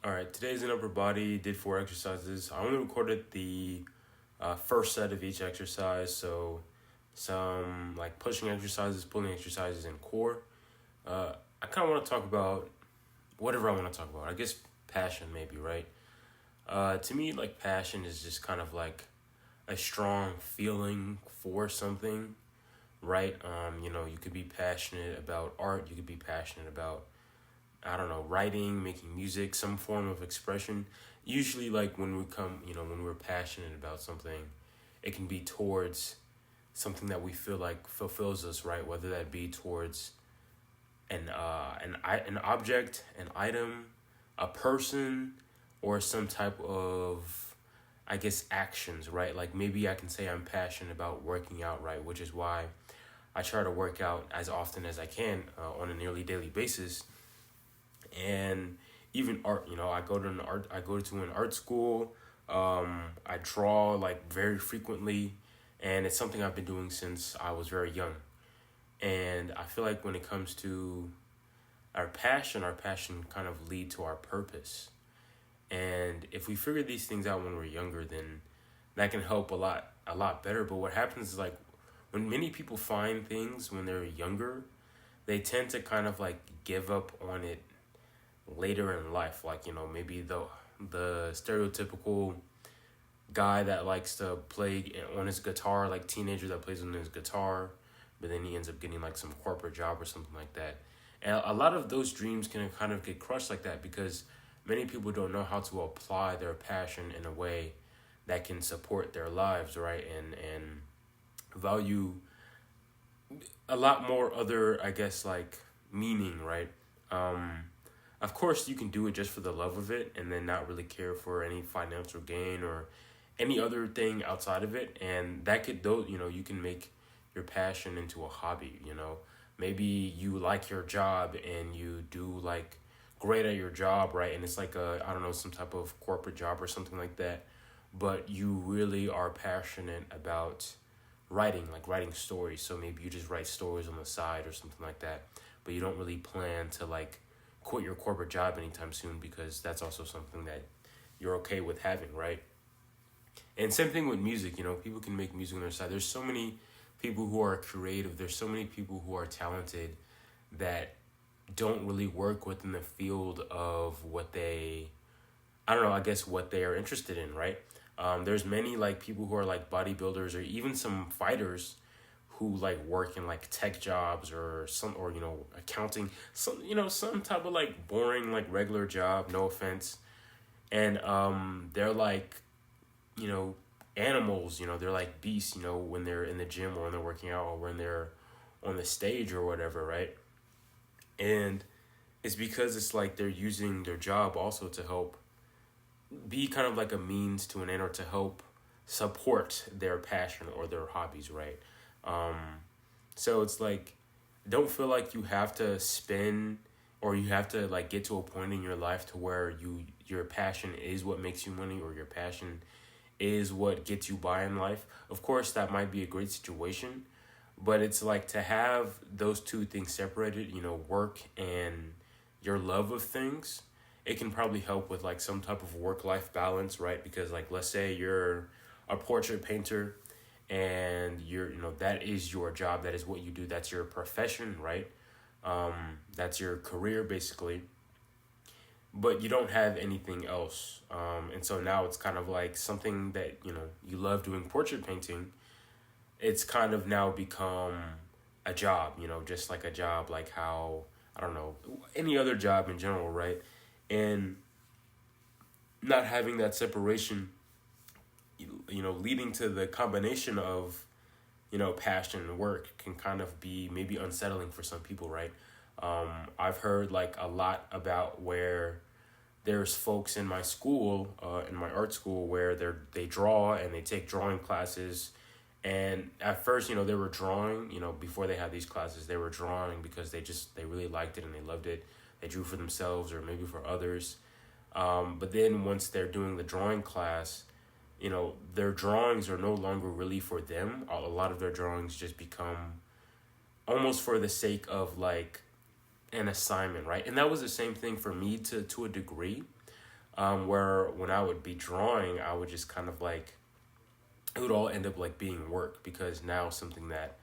All right, today's an upper body, did 4 exercises. I only recorded the first set of each exercise, so some like pushing exercises, pulling exercises, and core. I kind of want to talk about whatever I want to talk about. I guess passion, maybe, right? To me, like passion is just kind of like a strong feeling for something, right? You could be passionate about art, you could be passionate about I don't know, writing, making music, some form of expression. Usually, like when we're passionate about something, it can be towards something that we feel like fulfills us, right? Whether that be towards an object, an item, a person, or some type of, I guess, actions, right? Like maybe I can say I'm passionate about working out, right? Which is why I try to work out as often as I can on a nearly daily basis and even art. I go to an art school. I draw like very frequently, and it's something I've been doing since I was very young. And I feel like when it comes to our passion kind of lead to our purpose. And if we figure these things out when we're younger, then that can help a lot better. But what happens is like when many people find things when they're younger, they tend to kind of like give up on it later in life. Like, maybe the stereotypical guy that likes to play on his guitar, like teenager that plays on his guitar, but then he ends up getting like some corporate job or something like that. And a lot of those dreams can kind of get crushed like that because many people don't know how to apply their passion in a way that can support their lives, right? And value a lot more other, I guess, like meaning, right? Um, of course, you can do it just for the love of it and then not really care for any financial gain or any other thing outside of it. And that could, though, you can make your passion into a hobby, Maybe you like your job and you do like great at your job, right? And it's like I don't know, some type of corporate job or something like that. But you really are passionate about writing, like writing stories. So maybe you just write stories on the side or something like that. But you don't really plan to like quit your corporate job anytime soon because that's also something that you're okay with having, right? And same thing with music, people can make music on their side. There's so many people who are creative, there's so many people who are talented that don't really work within the field of what they, I don't know, I guess what they are interested in, right? There's many like people who are like bodybuilders or even some fighters who like work in like tech jobs or accounting, some type of like boring like regular job, no offense. And they're like, you know animals, they're like beasts, when they're in the gym or when they're working out or when they're on the stage or whatever, right? And it's because it's like they're using their job also to help be kind of like a means to an end or to help support their passion or their hobbies, right? Um, so it's like, don't feel like you have to spin or you have to like get to a point in your life to where your passion is what makes you money or your passion is what gets you by in life. Of course, that might be a great situation, but it's like to have those two things separated, work and your love of things, it can probably help with like some type of work life balance, right? Because like let's say you're a portrait painter and that is your job, that is what you do, that's your profession, right? That's your career basically, but you don't have anything else. And so now it's kind of like something that you love doing, portrait painting. It's kind of now become a job, just like a job, like how, I don't know, any other job in general, right? And not having that separation, leading to the combination of, passion and work can kind of be maybe unsettling for some people, right? I've heard like a lot about where there's folks in my school, in my art school, where they draw and they take drawing classes. And at first, they were drawing, before they had these classes, they were drawing because they really liked it and they loved it. They drew for themselves or maybe for others. But then once they're doing the drawing class, their drawings are no longer really for them. A lot of their drawings just become almost for the sake of like an assignment, right? And that was the same thing for me to a degree. Where when I would be drawing, I would just kind of like, it would all end up like being work, because now something that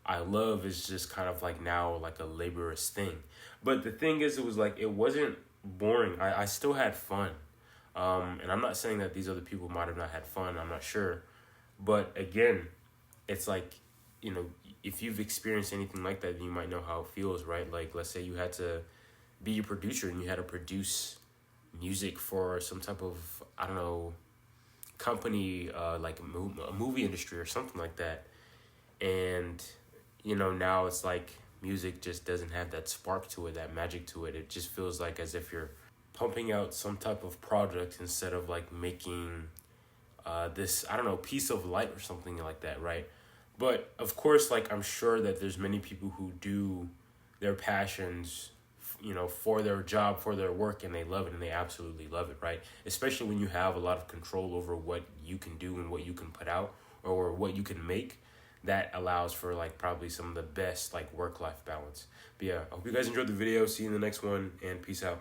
I love is just kind of like now like a laborious thing. But the thing is, it was like, it wasn't boring. I still had fun. And I'm not saying that these other people might have not had fun. I'm not sure. But again, it's like, you know, if you've experienced anything like that, you might know how it feels, right? Like, let's say you had to be a producer and you had to produce music for some type of, I don't know, company, like a movie industry or something like that. And, you know, now it's like music just doesn't have that spark to it, that magic to it. It just feels like as if you're pumping out some type of product instead of like making this, I don't know, piece of light or something like that, right? But of course, like, I'm sure that there's many people who do their passions, you know, for their job, for their work, and they love it, and they absolutely love it, right? Especially when you have a lot of control over what you can do and what you can put out, or what you can make. That allows for like probably some of the best like work-life balance. But yeah, I hope you guys enjoyed the video. See you in the next one, and peace out.